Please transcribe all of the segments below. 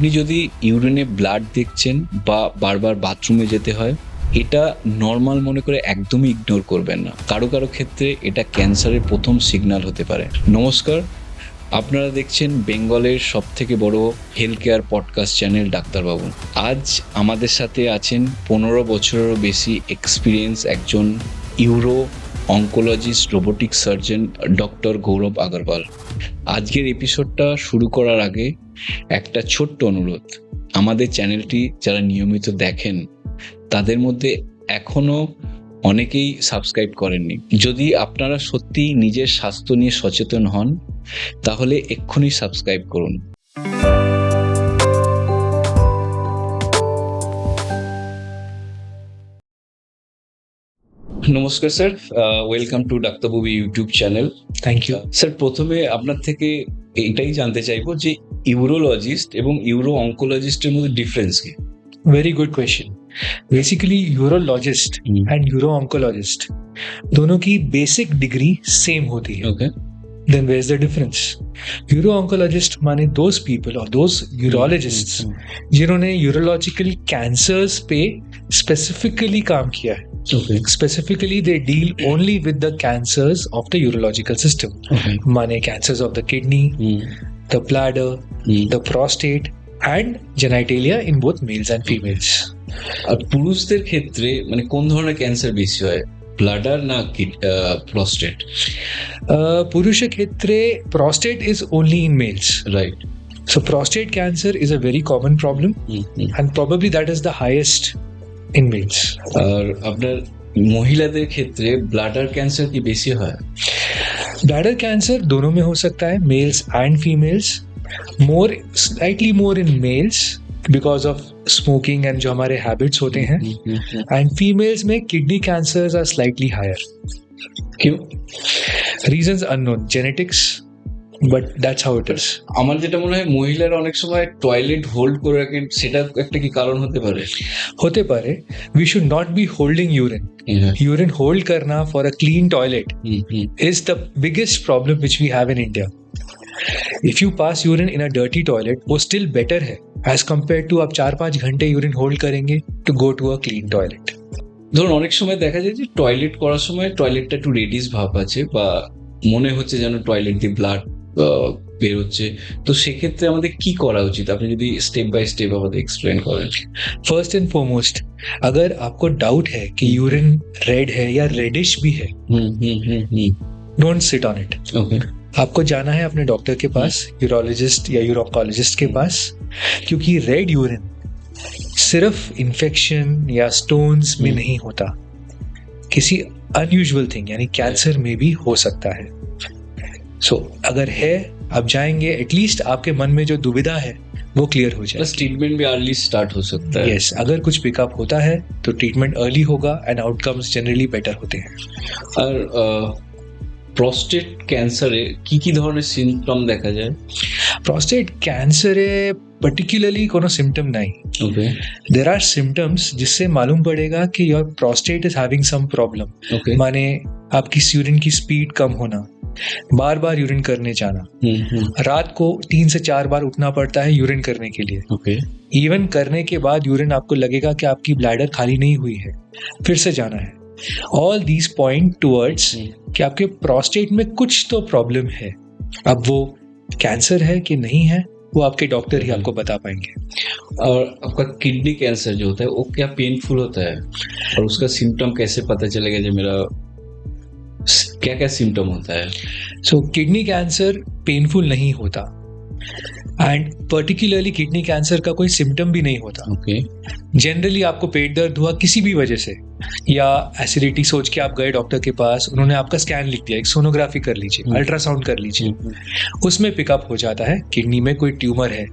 আপনি যদি ইউরিনে ব্লাড দেখছেন বা বারবার বাথরুমে যেতে হয়, এটা নর্মাল মনে করে একদমই ইগনোর করবেন না। কারো কারো ক্ষেত্রে এটা ক্যান্সারের প্রথম সিগন্যাল হতে পারে। নমস্কার, আপনারা দেখছেন বেঙ্গলের সবথেকে বড় হেলথ কেয়ার পডকাস্ট চ্যানেল ডাক্তারবাবু। আজ আমাদের সাথে আছেন 15 বছরেরও বেশি এক্সপিরিয়েন্স একজন uro oncologist robotic surgeon doctor Gaurav Agarwal. আজকের এপিসোডটা শুরু করার আগে একটা ছোট্ট অনুরোধ, আমাদের চ্যানেলটি যারা নিয়মিত দেখেন তাদের মধ্যে এখনও অনেকেই সাবস্ক্রাইব করেননি। যদি আপনারা সত্যিই নিজের স্বাস্থ্য নিয়ে সচেতন হন তাহলে এক্ষুনি সাবস্ক্রাইব করুন। নমস্কার স্যার, ওয়েলকাম টু ডাক্তারবাবু YouTube channel. Thank you sir, প্রথমে আপনার থেকে এটাই জানতে চাইবো যে ইউরোলজিস্ট এবং ইউরো অঙ্কোলজিস্টের মধ্যে ডিফারেন্স কি? Very good question. Basically urologist and uro oncologist दोनों की बेसिक डिग्री सेम होती है। Okay, then where is the difference? Uro oncologist माने दोज पीपल और दोज यूरोलॉजिस्ट्स जिन्होंने यूरोलॉजिकल कैंसर्स पे स्पेसिफिकली काम किया है। Okay, specifically they deal only with the cancers of the urological system, okay, माने cancers of the kidney, the bladder, the prostate and genitalia in both males and females. আর পুরুষদের ক্ষেত্রে মানে কোন ধরনের ক্যান্সার বেশি হয়, ব্লাডার না প্রস্টেট? पुरुष क्षेत्रे prostate is only in males. Right. So prostate cancer is a very common problem and probably that is the highest in males. আর আপনার মহিলাদের ক্ষেত্রে ব্লাডার ক্যান্সার কি বেশি হয়? Bladder cancer दोनों में हो सकता है, males and females. Slightly more in males because of smoking and जो हमारे habits होते हैं, and females में kidney cancers are slightly higher. क्यों? Reasons unknown, genetics, but that's how it is. আমার যেটা মনে হয় মহিলারা অনেক সময় টয়লেট হোল্ড করে রাখেন, সেটা একটা কি কারণ হতে পারে? होते पारे, we should not be holding urine. Urine hold करना for a clean toilet is the biggest problem which we have in India. If you pass urine in a dirty toilet, वो still better है as compared to आप 4-5 घंटे urine hold करेंगे to go to a clean toilet. ধরুন অনেক সময় দেখা যায় যে টয়লেট করার সময় টয়লেটটা একটু রেডিশ ভাব আছে বা মনে হচ্ছে যেন টয়লেট দিয়ে ব্লাড বের হচ্ছে, তো সেক্ষেত্রে আমাদের কি করা উচিত? আপনি যদি স্টেপ বাই স্টেপ আমাদের এক্সপ্লেন করেন। First and foremost, अगर आपको डाउट है कि यूरिन रेड है या रेडिश भी है, don't sit on it. Okay, आपको जाना है अपने डॉक्टर के पास, यूरोलॉजिस्ट या यूरोकोलॉजिस्ट के पास, क्योंकि रेड यूरिन सिर्फ इन्फेक्शन या स्टोन्स में नहीं होता, किसी अनयूजुअल थिंग यानी कैंसर में भी हो सकता है. सो अगर है, आप जाएंगे, एटलीस्ट आपके मन में जो दुविधा है वो क्लियर हो जाए. प्लस ट्रीटमेंट भी अर्ली स्टार्ट हो सकता है. यस, अगर कुछ पिकअप होता है तो ट्रीटमेंट अर्ली होगा एंड आउटकम्स जनरली बेटर होते हैं. আর প্রস্টেট ক্যান্সারে কি কি ধরনের সিমটম দেখা যায়? प्रोस्टेट कैंसरे पर्टिकुलरली कोनो सिम्टम नहीं. ওকে, देर आर सिम्टम्स जिससे मालूम पड़ेगा कि your prostate is having some problem. Okay, माने आपकी यूरिन की स्पीड कम होना, बार बार यूरिन करने जाना, रात को 3 से 4 बार उठना पड़ता है यूरिन करने के लिए. ओके, इवन करने के बाद यूरिन आपको लगेगा कि आपकी ब्लैडर खाली नहीं हुई है, फिर से जाना है. ऑल दीज पॉइंट टुवर्ड्स कि आपके प्रोस्टेट में कुछ तो प्रॉब्लम है. अब वो कैंसर है कि नहीं है वो आपके डॉक्टर ही आपको बता पाएंगे. और आपका किडनी कैंसर जो होता है वो क्या पेनफुल होता है, और उसका सिम्टम कैसे पता चलेगा जो मेरा क्या क्या सिम्टम होता है? सो किडनी कैंसर पेनफुल नहीं होता एंड पर्टिकुलरली किडनी कैंसर का कोई सिम्टम भी नहीं होता. ओके, जनरली आपको पेट दर्द हुआ किसी भी वजह से या एसिडिटी सोच के आप गए डॉक्टर के पास, उन्होंने आपका स्कैन लिख दिया, एक सोनोग्राफी कर लीजिए, अल्ट्रासाउंड कर लीजिए, उसमें पिकअप हो जाता है किडनी में कोई ट्यूमर है.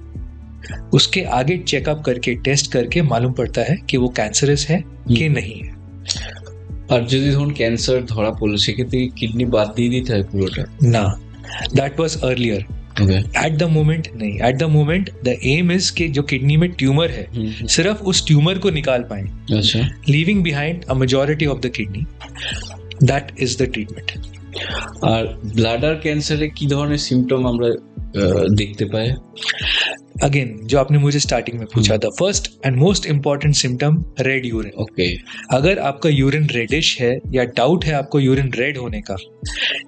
उसके आगे चेकअप करके टेस्ट करके मालूम पड़ता है कि वो कैंसरस है कि नहीं है. আর যদি ধরুন ক্যান্সার ধরা পড়লো সেক্ষেত্রে কিডনি বাদ দিয়ে দিতে হয় পুরোটা? ना, that was earlier. Okay, at the moment नहीं. At the moment the aim is कि जो किडनी में ट्यूमर है सिर्फ उस ट्यूमर को निकाल पाए, अच्छा, leaving behind a majority of the kidney. That is the treatment. আর ব্লাডার ক্যান্সারে কি ধরনের সিমটম আমরা দেখতে পাই? अगेन जो आपने मुझे स्टार्टिंग में पूछा था, first and most important symptom red urine. Okay, अगर आपका यूरिन रेडिश है या डाउट है आपको यूरिन रेड होने का,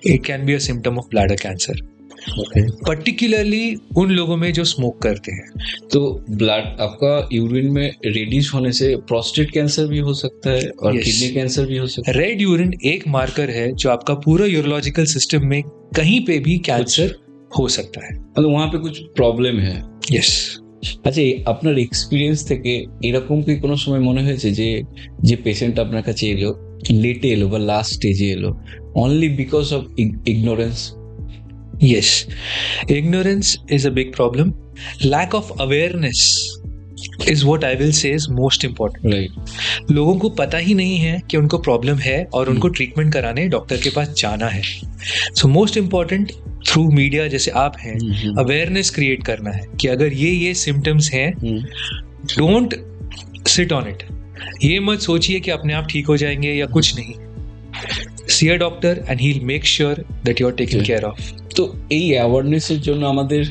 it can be a symptom of bladder cancer, okay. Particularly उन लोगों में जो स्मोक करते हैं। तो ब्लड आपका यूरिन में रेडिश होने से प्रोस्टेट कैंसर भी हो सकता है और Yes. किडनी कैंसर भी हो सकता है। रेड यूरिन एक मार्कर है जो आपका पूरा यूरोलॉजिकल सिस्टम में कहीं पे भी कैंसर हो सकता है। मतलब वहाँ पे कुछ প্রবলেম है। यस। আচ্ছা, আপনার এক্সপিরিয়েন্স থেকে এরকম কি কোনো সময় মনে হয়েছে যে যে পেশেন্ট আপনার কাছে এলো, লেটে এলো বা লাস্ট স্টেজে এলো, only because of ignorance? Yes, ignorance is a big problem. Lack of awareness is what I will say is most important. Right. लोगों को पता ही नहीं है कि उनको प्रॉब्लम है और उनको ट्रीटमेंट कराने डॉक्टर के पास जाना है। So most important through media जैसे आप हैं, अवेयरनेस क्रिएट करना है कि अगर ये सिम्टम्स हैं, डोंट सिट ऑन इट। ये मत सोचिए कि अपने आप ठीक हो जाएंगे या कुछ नहीं। See a doctor and he'll make sure that you're taken Okay. care of. তো এই অ্যাওয়ারনেসের জন্য আমাদের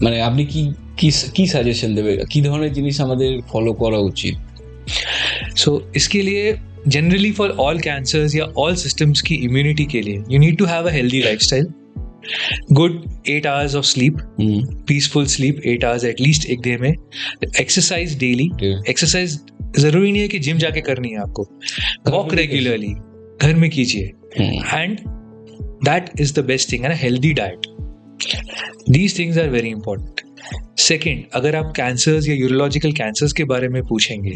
মানে আপনি কি কি কি সাজেশন দেবেন, কি ধরনের জিনিস আমাদের ফলো করা উচিত? So इसके लिए जनरली फॉर ऑल कैंसर्स या ऑल सिस्टम्स की इम्यूनिटी के लिए you need to have a healthy lifestyle, good 8 hours of sleep, peaceful sleep 8 hours at least एक डे में, एक्सरसाइज डेली। Okay. एक्सरसाइज जरूरी नहीं है कि जिम जाके करनी है आपको, वॉक भी रेगुलरली घर में कीजिए, and that is the best thing, and healthy diet. These things are very important. Second, अगर आप कैंसर्स या यूरोलॉजिकल कैंसर्स के बारे में पूछेंगे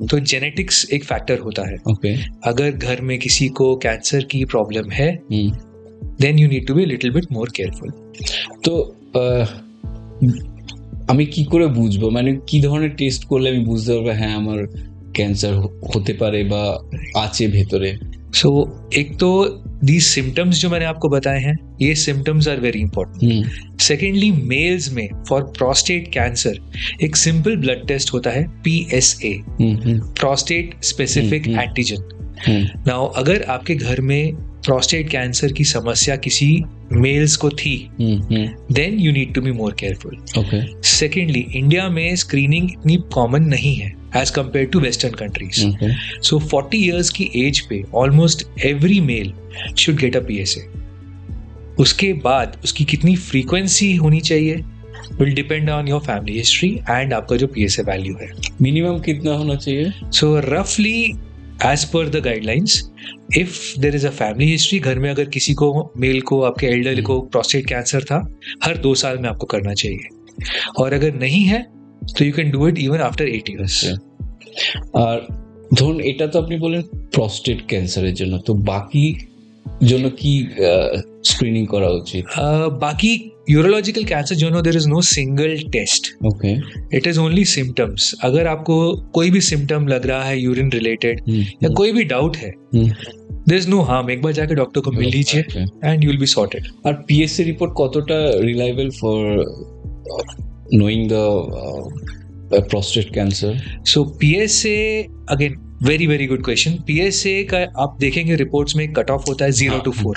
तो जेनेटिक्स एक फैक्टर होता है। ओके। अगर घर में किसी को कैंसर की प्रॉब्लम है, then you need to be little bit more careful. তো আমি কি করে বুঝবো, মানে কি ধরনের টেস্ট করলে আমি বুঝতে পারবো হ্যাঁ আমার ক্যান্সার হতে পারে বা আছে ভেতরে? सो एक तो दीज सिम्टम्स जो मैंने आपको बताए हैं, ये symptoms are very important. Secondly, males में फॉर प्रोस्टेट कैंसर एक सिंपल ब्लड टेस्ट होता है PSA, prostate specific antigen. Now अगर आपके घर में प्रोस्टेट कैंसर की समस्या किसी मेल्स को थी, then you need to be more careful. Okay. Secondly, India में स्क्रीनिंग इतनी कॉमन नहीं है as compared to western countries. So 40 years की एज पे almost every male should get a PSA। उसके बाद उसकी कितनी फ्रीक्वेंसी होनी चाहिए will depend on your family history and आपका जो PSA वैल्यू है। मिनिमम कितना होना चाहिए? सो रफली as per the guidelines, if there is a family history, घर में अगर किसी को मेल को आपके एल्डर को प्रोस्टेट कैंसर था, हर 2 साल में आपको करना चाहिए। और अगर नहीं है तो you can do it even after 8 years। আর ধরুন এটা তো আপনি বলেন প্রস্টেট ক্যান্সারের জন্য, তো বাকি জন্য কি স্ক্রিনিং করা উচিত? बाकी यूरोलॉजिकल कैंसर जो no there is no single test, okay. It is only symptoms. अगर आपको कोई भी सिम्टम लग रहा है यूरिन रिलेटेड या कोई भी डाउट है, देयर इज नो हार्म, एक बार जाके डॉक्टर को मिल लीजिए and you will be sorted. আর PSA রিপোর্ট কতটা reliable for knowing the prostate cancer? So PSA, again very very good question. PSA का आप देखेंगे रिपोर्ट्स में कट ऑफ होता है 0 to 4।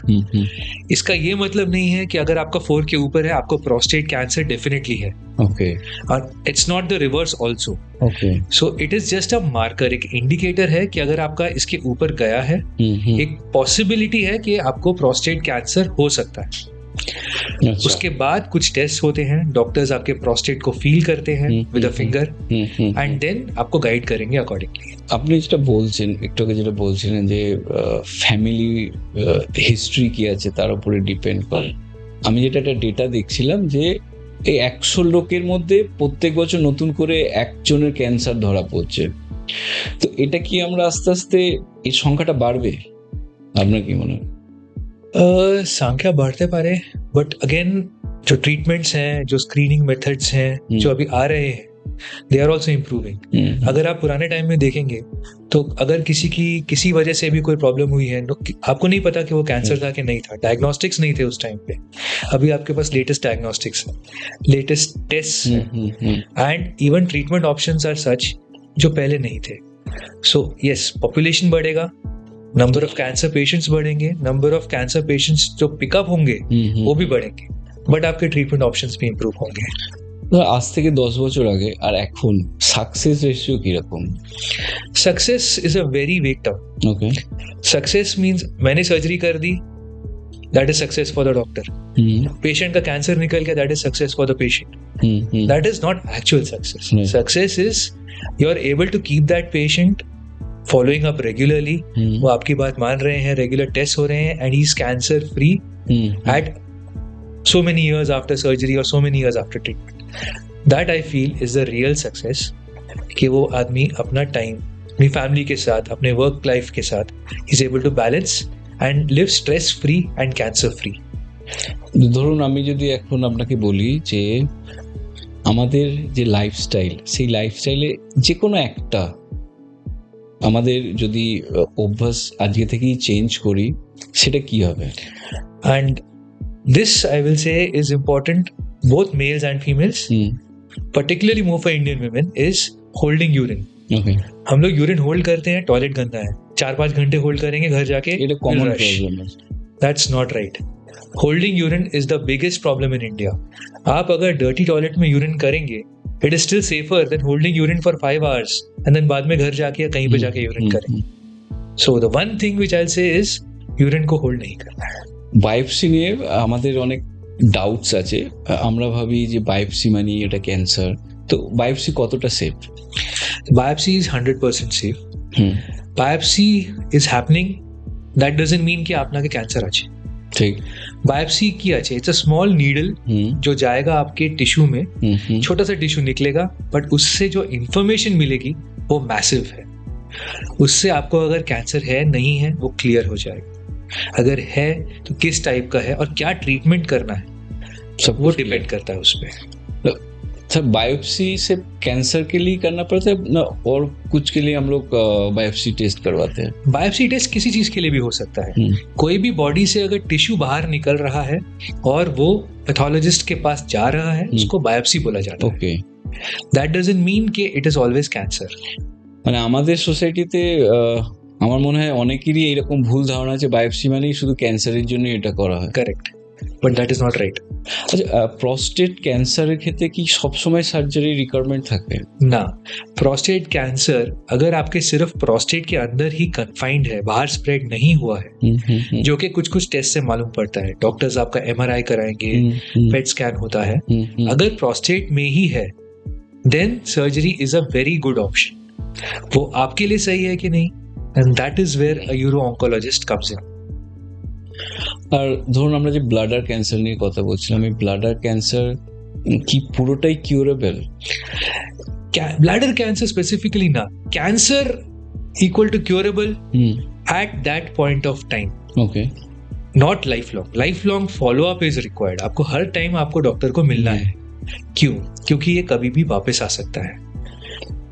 इसका ये मतलब नहीं है कि अगर आपका 4 के ऊपर है आपको प्रोस्टेट कैंसर डेफिनेटली है, ओके। और it's not the reverse also. Okay. So it is just a marker, एक इंडिकेटर है कि अगर आपका इसके ऊपर गया है, एक पॉसिबिलिटी है कि आपको प्रोस्टेट कैंसर हो सकता है। उसके बाद कुछ टेस्ट होते हैं, डॉक्टर्स आपके प्रोस्टेट को फील करते हैं with a finger and then आपको गाइड करेंगे अकॉर्डिंगली। আপনি যেটা বলছেন একটু আগে, যেটা বলছিলেন যে ফ্যামিলি হিস্ট্রি কি আছে তার উপরে ডিপেন্ড করে। আমি যেটা একটা ডেটা দেখছিলাম যে এই 100 লোকের মধ্যে প্রত্যেক বছর নতুন করে একজনের ক্যান্সার ধরা পড়ছে। তো এটা কি আমরা আস্তে আস্তে এই সংখ্যাটা বাড়বে, আপনার কি মনে হয়? संख्या बढ़ते पारे, बट अगेन जो ट्रीटमेंट्स हैं, जो स्क्रीनिंग मेथड्स हैं जो अभी आ रहे हैं, दे आर ऑल्सो इम्प्रूविंग। अगर आप पुराने टाइम में देखेंगे तो अगर किसी की किसी वजह से भी कोई प्रॉब्लम हुई है, आपको नहीं पता कि वो कैंसर था कि नहीं था, डायग्नोस्टिक्स नहीं थे उस टाइम पे। अभी आपके पास लेटेस्ट डायग्नोस्टिक्स है, latest test and even treatment options are such जो पहले नहीं थे। सो यस, पॉपुलेशन बढ़ेगा, नंबर ऑफ कैंसर पेशेंट्स बढ़ेंगे, नंबर ऑफ कैंसर पेशेंट्स जो पिकअप होंगे वो भी बढ़ेंगे, बट आपके ट्रीटमेंट ऑप्शंस भी इम्प्रूव होंगे। ধর আজ থেকে 10 বছর আগে আর এখন সাকসেস রেশিও কিরকম? Success is a very vague term. Okay. Success means मैंने सर्जरी कर दी, that is success for the doctor. Hmm patient का कैंसर निकल गया, that is success for the patient. Hmm hmm That is not actual success. Right. Success is you are able to keep that patient following up regularly. হুম वो आपकी बात मान रहे हैं, regular test हो रहे हैं, and he is cancer free hmm at so many years after surgery or so many years after treatment. That I feel is the real success. कि वो आदमी अपना टाइम अपनी फैमिली के साथ, अपने वर्क लाइफ के साथ is able to balance and live stress free and cancer free. ধরুন আমি যদি এখন আপনাকে বলি যে আমাদের যে লাইফস্টাইল, সেই লাইফস্টাইলে যে কোনো একটা আমাদের যদি অভ্যাস আজকে থেকেই চেঞ্জ করি, সেটা কি হবে? And this I will say is important both males and females, hmm particularly more for Indian women, is holding urine. ওকে। हम लोग यूरिन होल्ड करते हैं, टॉयलेट गंदा है, 4-5 घंटे होल्ड करेंगे, घर जाके এটা we'll common rush. Problem. That's not right. Holding urine is the biggest problem in India. आप अगर dirty toilet में urine करेंगे, it is still safer than holding urine for 5 hours and then बाद में घर जाके या कहीं पे जाके urine करें. So the one thing which I'll say is urine को hold नहीं करना है. বায়োপসি নিয়ে আমাদের অনেক ডাউটস আছে। আমরা ভাবি যে বায়োপসি মানে এটা ক্যান্সার, তো বায়োপসি কতটা safe? Biopsy is 100% safe. Hmm Biopsy is happening. That doesn't mean कि আপনাকে कैंसर আছে. ঠিক। बायोप्सी की আছে, इट्स अ स्मॉल नीडल হুম जो जाएगा आपके टिश्यू में, হুম হুম छोटा सा टिश्यू निकलेगा, बट उससे जो इंफॉर्मेशन मिलेगी वो मैसिव है. उससे आपको अगर कैंसर है नहीं है वो क्लियर हो जाएगा. अगर है तो किस टाइप का है और क्या ट्रीटमेंट करना है सब वो कुछ डिपेंड करता है उस पर. सर बायोप्सी से कैंसर के लिए करना पड़ता है ना, और कुछ के लिए हम लोग बायोप्सी टेस्ट करवाते हैं? बायोप्सी टेस्ट किसी चीज के लिए भी हो सकता है. कोई भी बॉडी से अगर टिश्यू बाहर निकल रहा है और वो पैथोलॉजिस्ट के पास जा रहा है, उसको बायोप्सी बोला जाता है. ওকে। दैट डजंट मीन कि इट इज ऑलवेज कैंसर. মানে আমাদের সোসাইটিতে আমার মনে হয় অনেকেরই এরকম ভুল ধারণা আছে বায়োপসি মানেই শুধু ক্যান্সারের জন্য এটা করা হয়। Correct, but that is not right. আচ্ছা, প্রস্টেট ক্যান্সারের ক্ষেত্রে কি সবসময় সার্জারি রিকোয়ারমেন্ट থাকে? ना, प्रोस्टेट कैंसर अगर आपके सिर्फ प्रोस्टेट के अंदर ही कन्फाइंड है, बाहर स्प्रेड नहीं हुआ है, जो कि कुछ कुछ टेस्ट से मालूम पड़ता है, डॉक्टर्स आपका MRI कराएंगे, पेट स्कैन होता है, अगर प्रोस्टेट में ही है then surgery is a very good option. वो आपके लिए सही है कि नहीं, and that is where a uro oncologist comes in. আর ধরুন আমরা যে ব্লাডার ক্যান্সার নিয়ে কথা বলছিলাম, এই ব্লাডার ক্যান্সার কি পুরোটাই কিউরেবল? ब्लैडर कैंसर स्पेसिफिकली ना, cancer equal to curable at that point of time, okay. Not lifelong. Lifelong follow up is required. आपको हर टाइम आपको डॉक्टर को मिलना है. क्यों? क्योंकि ये कभी भी वापस आ सकता है.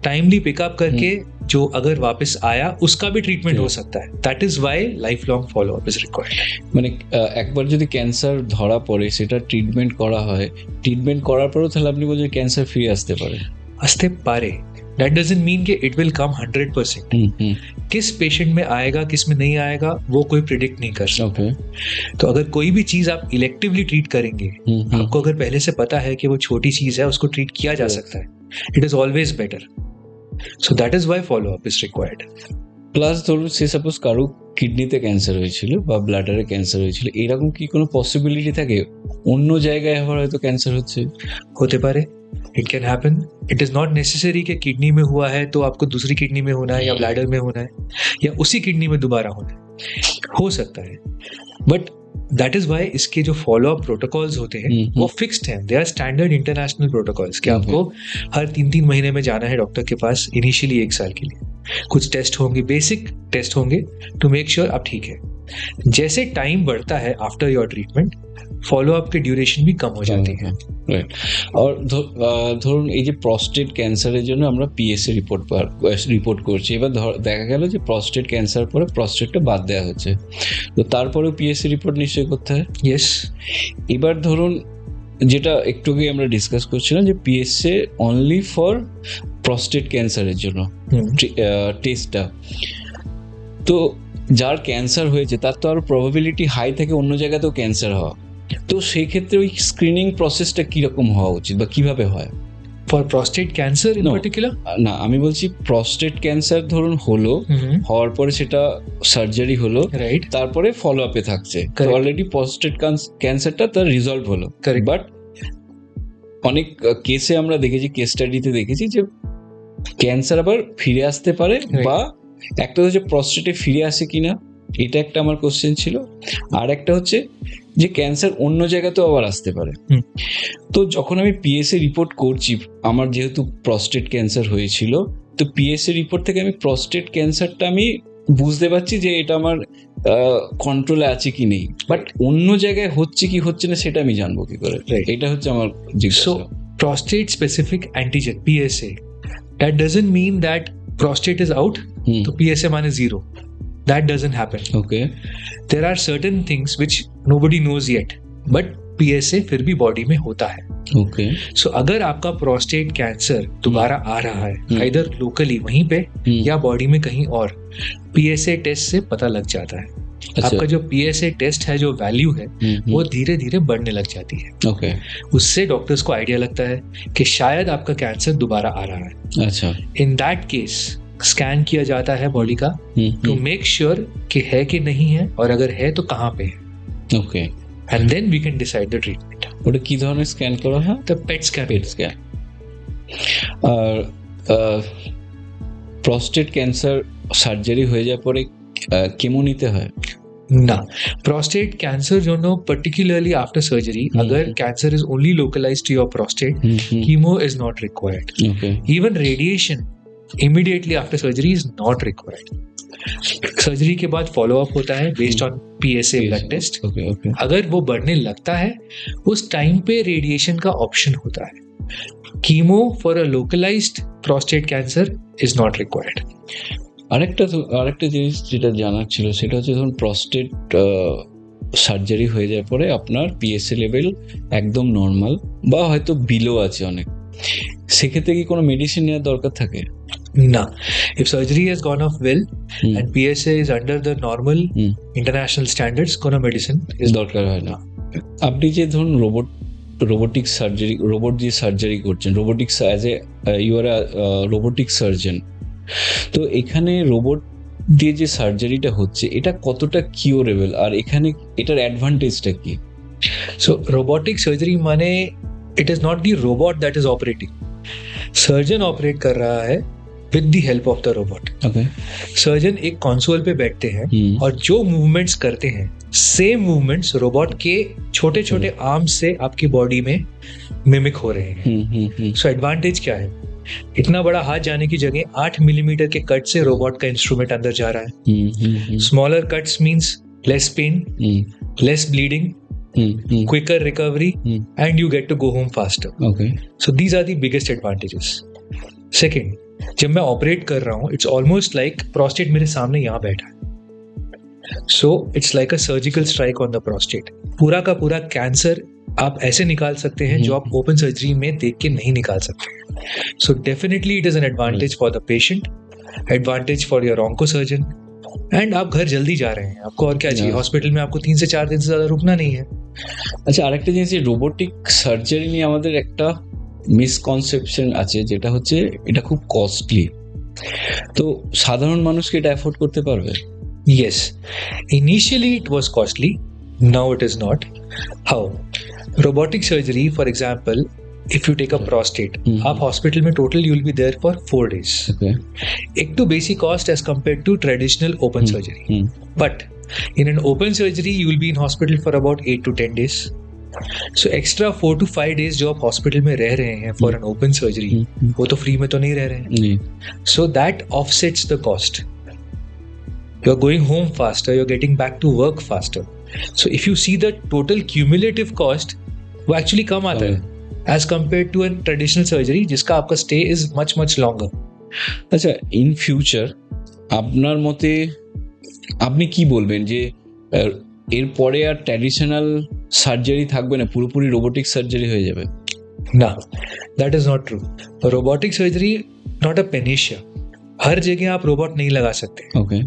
टाइमली पिकअप करके जो अगर वापस आया उसका भी ट्रीटमेंट हो सकता है. That is why life long follow up is required. মানে একবার যদি ক্যান্সার ধরা পড়ে, সেটা ট্রিটমেন্ট করা হয়, ট্রিটমেন্ট করার পরেও তাহলে আপনি বলছেন ক্যান্সার ফিরে আসতে পারে? आस्ते पारे. दैट डजंट मीन कि इट विल कम 100%. किस पेशेंट में आएगा किस में नहीं आएगा वो कोई प्रिडिक्ट नहीं कर सकता. ওকে। तो अगर कोई भी चीज आप इलेक्टिवली ट्रीट करेंगे, आपको अगर पहले से पता है कि वो छोटी चीज है, उसको ट्रीट किया जा सकता है, it is always better. So that is why follow up is required. Plus ধরুন সে সাপোজ কারো কিডনিতে ক্যান্সার হয়েছিল বা ব্লাডারে ক্যান্সার হয়েছিল, এরকম কি কোনো পসিবিলিটি থাকে অন্য জায়গায় আবার হয়তো ক্যান্সার হচ্ছে? होते पारे, it can happen. It is not necessary कि किडनी में हुआ है तो आपको दूसरी किडनी में होना है या ब्लैडर में होना है या उसी किडनी में दोबारा होना है. हो सकता है, बट दैट इज वाई इसके जो फॉलो अप प्रोटोकॉल्स होते हैं वो फिक्स्ड हैं. They are standard international protocols कि आपको हर 3-3 महीने में जाना है डॉक्टर के पास, इनिशियली 1 साल के लिए. कुछ टेस्ट होंगे, बेसिक टेस्ट होंगे टू मेक श्योर आप ठीक है. जैसे टाइम बढ़ता है after your treatment, follow up की ड्यूरेशन भी कम हो जाती है. রাইট। আর ধরুন এই যে প্রস্টেট ক্যান্সারের জন্য আমরা পিএসএ রিপোর্ট করছি, এবার দেখা গেল যে প্রস্টেট ক্যান্সার পরে প্রস্টেটটা বাদ দেওয়া হচ্ছে, তো তারপরেও পিএসএ রিপোর্ট নিশ্চয়ই করতে হয়? यस. এবার ধরুন যেটা একটু আগে আমরা ডিসকাস করছিলাম যে পিএসএ অনলি ফর প্রস্টেট ক্যান্সারের জন্য টেস্টটা, তো যার ক্যান্সার হয়েছে তার তো আরো প্রবাবিলিটি হাই থাকে অন্য জায়গাতেও ক্যান্সার হওয়া, তো সেই ক্ষেত্রে ওই স্ক্রিনিং প্রসেসটা কিরকম হওয়া উচিত বা কিভাবে হয়? For prostate cancer in No. particular? না, আমি বলছি প্রস্টেট ক্যান্সার ধরুন হলো, হওয়ার পরে সেটা সার্জারি হলো, Right. তারপরে ফলো আপে থাকছে, তো Correct. অলরেডি প্রস্টেট ক্যান্সারটা তার রিজলভ হলো। Correct. বাট অনেক কেসে আমরা দেখেছি, কেস স্টাডিতে দেখেছি যে ক্যান্সার আবার ফিরে আসতে পারে, Right. বা একটা হচ্ছে প্রস্টেটে ফিরে আসে কিনা, এটা একটা আমার কোশ্চেন ছিল। আর একটা হচ্ছে যে ক্যান্সার অন্য জায়গাতেও আবার আসতে পারে। হুম। তো যখন আমি পিএসএ রিপোর্ট করছি, আমার যেহেতু প্রস্টেট ক্যান্সার হয়েছিল, তো পিএসএ রিপোর্ট থেকে আমি প্রস্টেট ক্যান্সারটা আমি বুঝতে পারছি যে এটা আমার কন্ট্রোলে আছে কি নেই, বাট অন্য জায়গায় হচ্ছে কি হচ্ছে না সেটা আমি জানবো কি করে? Right. এটা হচ্ছে আমার জিজ্ঞাসা। So, prostate specific antigen, PSA, that doesn't mean that prostate is out, so PSA minus 0. That doesn't happen. Okay, There are certain things which nobody knows yet, but PSA फिर भी बॉडी में होता है. Okay, So अगर आपका prostate cancer दोबारा आ रहा है, either locally वहीं पे या बॉडी में कहीं और, PSA टेस्ट से पता लग जाता है. आपका जो PSA टेस्ट है, जो वैल्यू है, वो धीरे धीरे बढ़ने लग जाती है. ओके, उससे डॉक्टर्स को आइडिया लगता है कि शायद आपका कैंसर दोबारा आ रहा है. अच्छा, इन दैट केस स्कैन किया जाता है बॉडी का टू मेक श्योर कि है कि नहीं है, और अगर है तो कहाँ पे है, okay. And then we can decide the treatment. ওটা কি ধরনের স্ক্যান করা হয়? The PET scan. PET scan. আর প্রস্টেট ক্যান্সার সার্জারি হয়ে যাওয়ার পরে কেমো নিতে হয়? ना, प्रोस्टेट कैंसर जो नो पर्टिकुलरली आफ्टर सर्जरी, अगर cancer is only localised to your prostate, chemo is not required. Okay, even radiation immediately after surgery is not required. Surgery के बाद फॉलो अप होता है based on PSA blood test. Okay, okay, अगर वो बढ़ने लगता है, उस टाइम पे रेडिएशन का ऑप्शन होता है. Chemo for a localised prostate cancer is not required. আরেকটা জিনিস যেটা জানার ছিল, সেটা হচ্ছে ধরুন প্রস্টেট সার্জারি হয়ে যাওয়ার পরে আপনার পিএসএ লেভেল একদম নর্মাল বা হয়তো বিলো আছে অনেক, সেক্ষেত্রে কি কোনো মেডিসিন নেওয়ার দরকার থাকে? ना, if surgery has gone off well and PSA is under the normal international standards, কোনো medicine is দরকার হয় না। আপনি যে ধরুন রোবোটিক সার্জারি, রোবট দিয়ে সার্জারি করছেন, robotics as a you are robotic surgeon, তো এখানে রোবট দিয়ে যে সার্জারিটা হচ্ছে এটা কতটা কিউরেবল, আর এখানে এটার অ্যাডভান্টেজটা কি? So robotic surgery माने it is not the robot that is operating. Surgeon operate कर रहा है with the help of the robot. Okay, surgeon एक कंसोल पे बैठते हैं और जो मूवमेंट्स करते हैं, सेम मूवमेंट्स रोबोट के छोटे छोटे आर्म्स से आपकी बॉडी में मिमिक हो रहे हैं. सो एडवांटेज क्या है? इतना बड़ा हाथ जाने की जगह 8 मिलीमीटर के कट से रोबोट का इंस्ट्रूमेंट अंदर जा रहा है. Smaller cuts means less pain, less bleeding, quicker recovery, and you get to go home faster. Okay, So these are the biggest advantages. Second, जब मैं ऑपरेट कर रहा हूँ, इट्स ऑलमोस्ट लाइक प्रोस्टेट मेरे सामने यहाँ बैठा है. So it's like a surgical strike on the prostate. पूरा का पूरा कैंसर आप ऐसे निकाल सकते हैं जो आप ओपन सर्जरी में देख के नहीं निकाल सकते. So definitely it is an advantage for the patient, advantage for your onco surgeon, and आप घर जल्दी जा रहे हैं, आपको और क्या चाहिए? हॉस्पिटल में आपको 3 से 4 दिन से ज्यादा रुकना नहीं है. আচ্ছা, আরেকটা জিনিস, রোবোটিক সার্জারি নিয়ে আমাদের একটা মিসকনসেপশন আছে, যেটা হচ্ছে এটা খুব কস্টলি, তো সাধারণ মানুষকে এটা অ্যাফোর্ড করতে পারবে? Yes, initially it was costly, now it is not. How? Robotic surgery, for example, if you take a prostate, आप हॉस्पिटल में total you will be there for 4 days. Okay, एक तो basic cost as compared to traditional open surgery. But in an open surgery, you will be in hospital for about 8 to 10 days. So extra 4 to 5 days जो आप hospital में रह रहे हैं for an open surgery, वो तो free में तो नहीं रह रहे हैं. जी, So that offsets the cost. You're going home faster, you're getting back to work faster. So if you see the total cumulative cost, वो actually कम आता है as compared to a traditional surgery जिसका आपका stay is much much longer. আচ্ছা, in future আপনার মতে আপনি কি বলবেন যে এরপরে আর ট্র্যাডিশনাল সার্জারি থাকবে না, পুরোপুরি রোবোটিক সার্জারি হয়ে যাবে? ना, that is not true. Robotic surgery not a panacea. हर जगह आप रोबोट नहीं लगा सकते. Okay,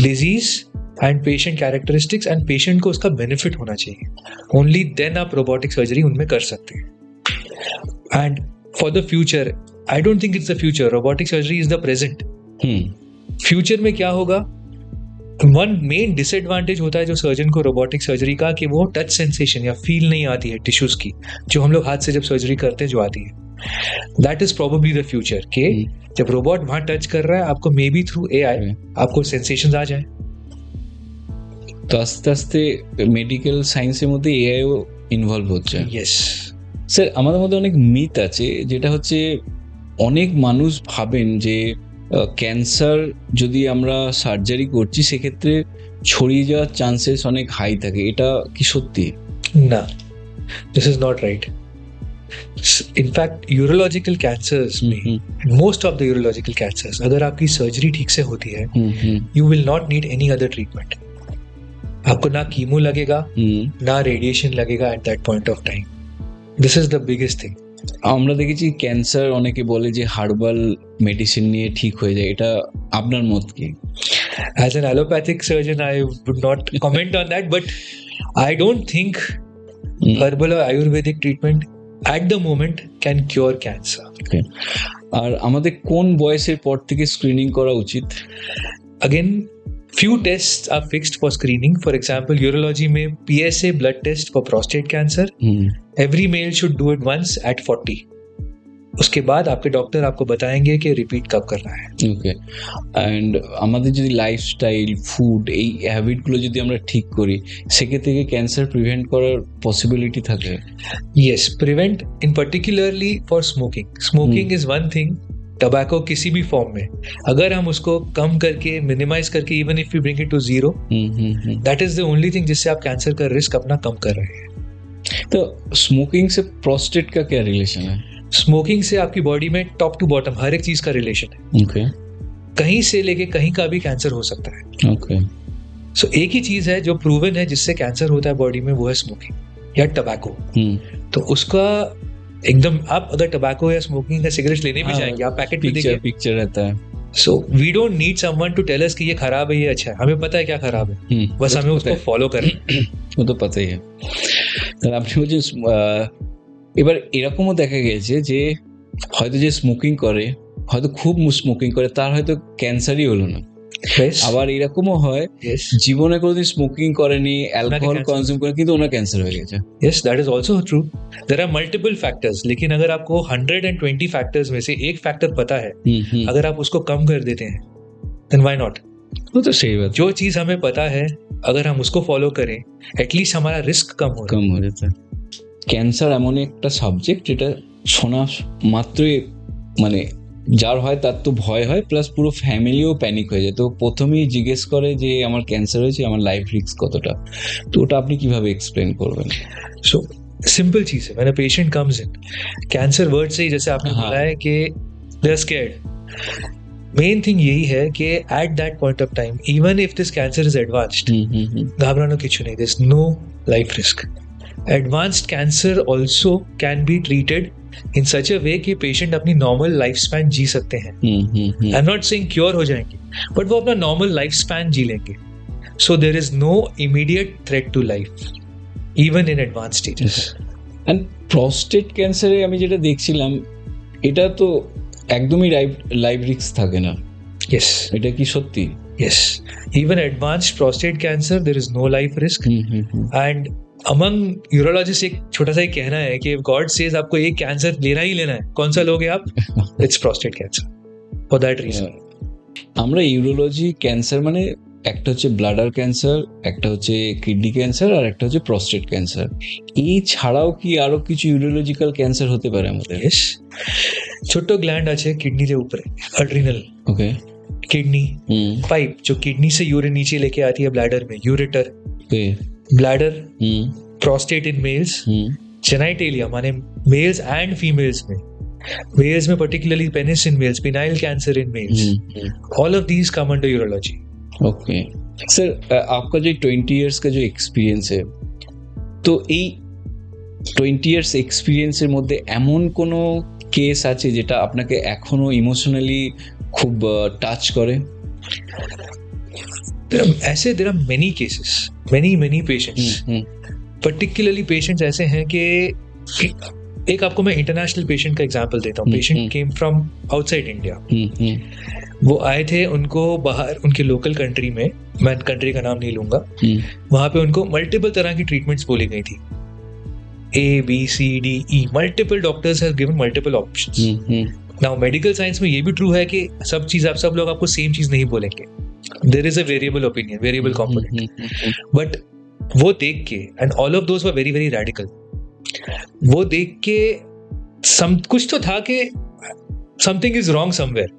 disease and patient characteristics and patient को उसका बेनिफिट होना चाहिए. ओनली देन आप रोबोटिक सर्जरी उनमें कर सकते हैं. And for the future, I don't think it's the future. Robotic surgery is the present. Future में क्या होगा? वन मेन डिसएडवांटेज होता है जो सर्जन को रोबोटिक सर्जरी का, कि वो टच सेंसेशन या फील नहीं आती है टिश्यूज की, जो हम लोग हाथ से जब सर्जरी करते हैं जो आती है. That is probably the future, के जब रोबोट वहां टच कर रहा है आपको, मे बी थ्रू एआई आपको सेंसेशंस आ जाए. তো আস্তে আস্তে মেডিকেল সায়েন্সের মধ্যে এআইও ইনভলভ হচ্ছে. ইয়েস স্যার, আমাদের মধ্যে অনেক মিথ আছে, যেটা হচ্ছে অনেক মানুষ ভাবেন যে ক্যান্সার যদি আমরা সার্জারি করছি সেক্ষেত্রে ছড়িয়ে যাওয়ার চান্সেস অনেক হাই থাকে. এটা কি সত্যি? না, this is not right. In fact urological cancers में, most of the urological cancers, अगर आपकी सर्जरी ठीक से होती है, you will not need any other treatment. आपको ना कीमो लगेगा, ना रेडिएशन लगेगा at that point of time. This is the biggest thing. আমরা দেখেছি ক্যান্সার অনেকে বলে যে হার্বাল মেডিসিন নিয়ে ঠিক হয়ে যায়. এটা আপনার মত কি? As an allopathic surgeon, I would not comment on that, but I don't think herbal or Ayurvedic treatment at the moment can cure cancer. Okay. আর আমাদের কোন বয়সের পর থেকে স্ক্রিনিং করা উচিত? Again, few tests are fixed for screening. For example, urology में PSA blood test for prostate cancer. Every male should do it once at 40. उसके बाद आपके डॉक्टर आपको बताएंगे कि रिपीट कब करना है. ওকে. অ্যান্ড আমাদের যদি লাইফস্টাইল, ফুড, এই হ্যাবিটগুলো যদি আমরা ঠিক করি, সেক্ষেত্রে ক্যান্সার প্রিভেন্ট করার পসিবিলিটি থাকে? Yes, prevent in particularly for smoking. Smoking is one thing. Tobacco किसी भी फॉर्म में अगर हम उसको कम करके, मिनिमाइज करके, even if you bring it to zero, that is the only thing जिससे आप कैंसर का रिस्क अपना कम कर रहे हैं. तो स्मोकिंग से प्रोस्टेट का क्या रिलेशन है? स्मोकिंग से आपकी बॉडी में टॉप टू बॉटम हर एक चीज का रिलेशन है. ओके. कहीं से लेके कहीं का भी कैंसर हो सकता है. ओके. सो एक ही चीज है जो प्रूवन है जिससे कैंसर होता है बॉडी में, वो है स्मोकिंग या टबैको. तो उसका एकदम, आप अगर टबैको या स्मोकिंग का सिगरेट लेने भी जाएंगे, आप पैकेट में देखिए, पिक्चर रहता है. So we don't need someone to tell us कि ये खराब है, ये अच्छा है. हमें पता है क्या खराब है, बस हमें उसको फॉलो करना. वो तो पता ही है. তাহলে আপনি বলছেন এবার এরকমও দেখা গেছে যে হয়তো যে স্মোকিং করে, হয়তো খুব স্মোকিং করে, তার হয়তো ক্যান্সারই হলো না. আবার এরকমও হয় জীবনে কোনোদিন স্মোকিং করেনি, অ্যালকোহল কনজিউম করে, কিন্তু ওনার ক্যান্সার হয়ে গেছে. Yes, that is also true. There are multiple factors, लेकिन अगर आपको 120 फैक्टर्स में से एक फैक्टर पता है, अगर आप उसको कम कर देते हैं, देन व्हाई नॉट. वो तो सही बात. जो चीज हमें पता है अगर हम उसको फॉलो करें, एटलीस्ट हमारा रिस्क कम हो जाता है. ক্যান্সার এমন একটা সাবজেক্ট যেটা শোনা মাত্রই মানে যার হয় তার তো ভয় হয়, প্লাস পুরো ফ্যামিলিও প্যানিক হয়ে যায়. তো প্রথমেই জিজ্ঞেস করে যে আমার ক্যান্সার হয়েছে, আমার লাইফ রিস্ক কতটা. তো ওটা আপনি কিভাবে এক্সপ্লেন করবেন? सो सिंपल चीज है, when a patient comes in, cancer word से ही जैसे आपने बोला है कि they are scared. Main thing यही है कि at that point of time, even if this cancer is advanced, घबराना कुछ नहीं, there is no life risk. Advanced cancer also can be treated in such a way कि patient अपनी normal life span जी सकते हैं. I am not saying cure हो जाएंगे, बट वो अपना नॉर्मल लाइफ स्पैन जी लेंगे. So there is no immediate threat to life even in advance stages. And prostate ক্যান্সারে আমি যেটা দেখছিলাম, এটা তো একদমই লাইফ রিস্ক থাকে না. यस, এটা কি সত্যি? Yes, even advanced prostate cancer there is no life risk. And among urologist एक छोटा सा ही कहना है कि गॉड सेज आपको एक कैंसर लेना ही लेना है, कौन सा लोगे आप? It's prostate cancer. For that reason আমরা ইউরোলজি ক্যান্সার মানে একটা হচ্ছে ব্লাডার ক্যান্সার, একটা হচ্ছে কিডনি ক্যান্সার, আর একটা হচ্ছে প্রস্টেট ক্যান্সার. এই ছাড়াও কি আরো কিছু ইউরোলজিক্যাল ক্যান্সার হতে পারে আমাদের? यस, ছোট গ্ল্যান্ড আছে কিডনির উপরে, एड्रिनल. ओके. किडनी पाइप जो किडनी से यूरिन नीचे लेके आती है ब्लैडर में, ureter. Okay. Bladder, prostate in males, genitalia माने मेल्स एंड फीमेल्स में, मेल्स में particularly penis in males, phenyl cancer in males, all of these come under urology. Okay. Sir, आपका जो 20 इयर्स का जो एक्सपीरियंस है, তো এই 20 ইয়ার্স এক্সপিরিয়েন্সের মধ্যে এমন কোনো কেস আছে যেটা আপনাকে এখনো ইমোশনালি খুব টাচ করে? there are many cases, many patients, particularly patients ऐसे हैं कि एक आपको मैं इंटरनेशनल पेशेंट का एग्जांपल देता हूँ. Patient came from outside India. वो आए थे, उनको बाहर उनके लोकल कंट्री में, मैं कंट्री का नाम नहीं लूंगा, वहां पे उनको मल्टीपल तरह की ट्रीटमेंट्स बोली गई थी. ABCDE, multiple doctors have given multiple options. Now medical science में ये भी ट्रू है कि सब लोग आपको सेम चीज नहीं बोलेंगे. There is a variable opinion, variable component. But वो देख के, and all of those were very very radical, वो देख के कुछ तो था कि समथिंग इज रॉन्ग समवेयर.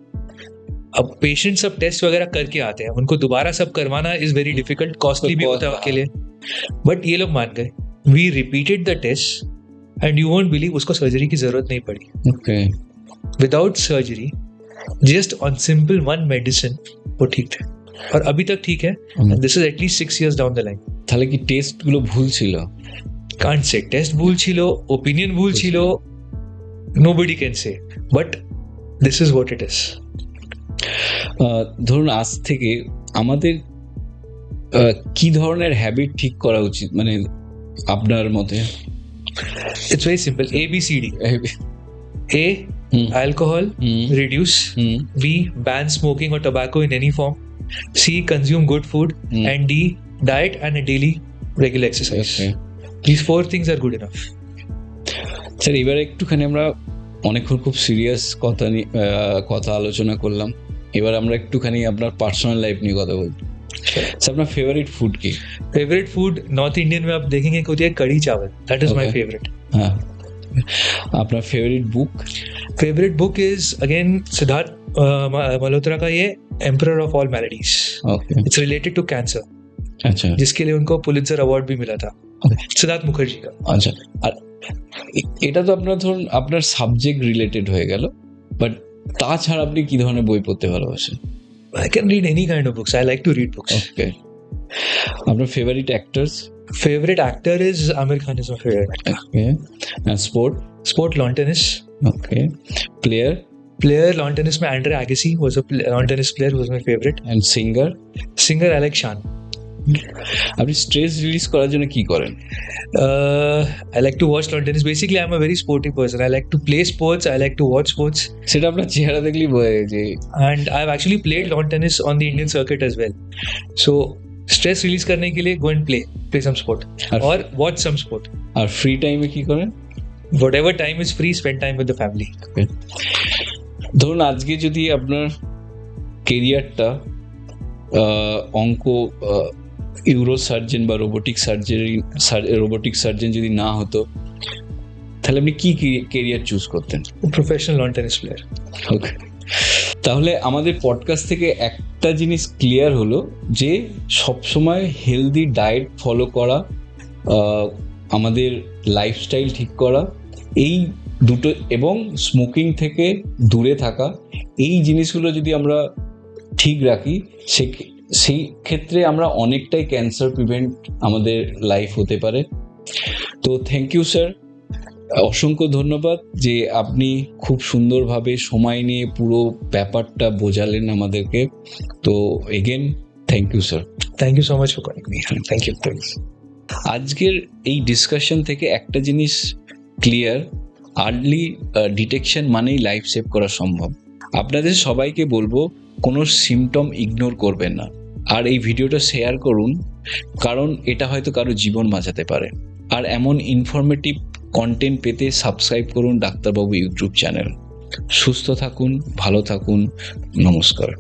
अब पेशेंट सब टेस्ट वगैरह करके आते हैं, उनको दोबारा सब करवाना इज वेरी डिफिकल्ट, कॉस्टली भी होता है उनके लिए. बट ये लोग मान गए. We repeated the test and you won't believe, उसको सर्जरी की जरूरत नहीं पड़ी. Okay. Without surgery, just on simple one medicine, वो ठीक थे और अभी तक ठीक है. This is at least 6 years down the line. তাহলে কি টেস্ট গুলো ভুল ছিল? Can't say টেস্ট ভুল ছিল, ওপিনিয়ন ভুল ছিল, nobody can say, but this is what it is. ধরুন আজ থেকে আমাদের কি ধরনের হ্যাবিট ঠিক করা উচিত, মানে আপনার মতে? It's very simple. ABCD. A, alcohol, reduce. B, ban smoking or tobacco in any form. C, consume good food. And D, diet and a daily regular exercise. Okay. These 4 things are good enough. Sir, এবার একটুখানি আমরা অনেকক্ষণ খুব serious কথা আলোচনা করলাম. এবার আমরা একটুখানি আপনার পার্সোনাল লাইফ নিয়ে কথা বলবো. স্যার, আপনার ফেভারিট ফুড কি? फेवरेट फूड नॉर्थ इंडियन में आप देखेंगे कि होती है कड़ी चावल. That is my favourite. হ্যাঁ. আপনার favourite book? Favourite book is again Siddhartha Malhotra का ये emperor of all maladies. Okay. It's related to cancer, আচ্ছা जिसके लिए उनको पुलित्जर अवार्ड भी मिला था, सिद्धार्थ मुखर्जी का. আচ্ছা. আর এটা তো আপনার ধরুন আপনার সাবজেক্ট রিলেটেড হয়ে গেল, বাট তাছাড়া আপনি কি ধরনের বই পড়তে ভালোবাসেন? I can read any kind of books. I like to read books. ওকে. আপনার favourite actors? Favorite actor is Amir Khan is my favorite actor. Okay. Sport? Sport lawn tennis. Okay. Player? Player lawn tennis में Andre Agassi was a lawn tennis player who was my favorite. And singer? Singer I like Shan. আপনি stress release করার জন্য কি করেন? I like to watch lawn tennis. Basically, I'm a very sporty person. I like to play sports. I like to watch sports. সেটা আপনার চেহারা দেখলেই বোঝা যায় যে And I've actually played lawn tennis on the Indian circuit as well. So stress release करने के लिए go and play some sport or watch some sport. আর ফ্রি টাইমে কি করেন? Whatever time is free, spend time with the family. ধরুন আজকে যদি আপনার কেরিয়ারটা অঙ্ক ইউরো সার্জন বা রোবোটিক সার্জন যদি না হতো, তাহলে আপনি কি কেরিয়ার চুজ করতেন? Professional lawn tennis player. ওকে. তাহলে আমাদের পডকাস্ট থেকে একটা জিনিস ক্লিয়ার হলো যে সবসময় হেলদি ডায়েট ফলো করা, আমাদের লাইফস্টাইল ঠিক করা, এই দুটো, এবং স্মোকিং থেকে দূরে থাকা, এই জিনিসগুলো যদি আমরা ঠিক রাখি, সেই ক্ষেত্রে আমরা অনেকটাই ক্যান্সার প্রিভেন্ট আমাদের লাইফ হতে পারে. তো থ্যাংক ইউ স্যার, অসংখ্য ধন্যবাদ যে আপনি খুব সুন্দরভাবে সময় নিয়ে পুরো ব্যাপারটা বোঝালেন আমাদেরকে. তো again thank you sir. Thank you so much for calling me. Thank you. Thanks. আজকের এই ডিসকাশন থেকে একটা জিনিস ক্লিয়ার, আর্লি ডিটেকশন মানেই লাইফ সেভ করা সম্ভব. আপনাদের সবাইকে বলবো কোনো সিমটম ইগনোর করবেন না, আর এই ভিডিওটা শেয়ার করুন, কারণ এটা হয়তো কারো জীবন বাঁচাতে পারে. আর এমন ইনফরমেটিভ কন্টেন্ট পেতে সাবস্ক্রাইব করুন ডাক্তারবাবু ইউটিউব চ্যানেল. সুস্থ থাকুন, ভালো থাকুন, নমস্কার.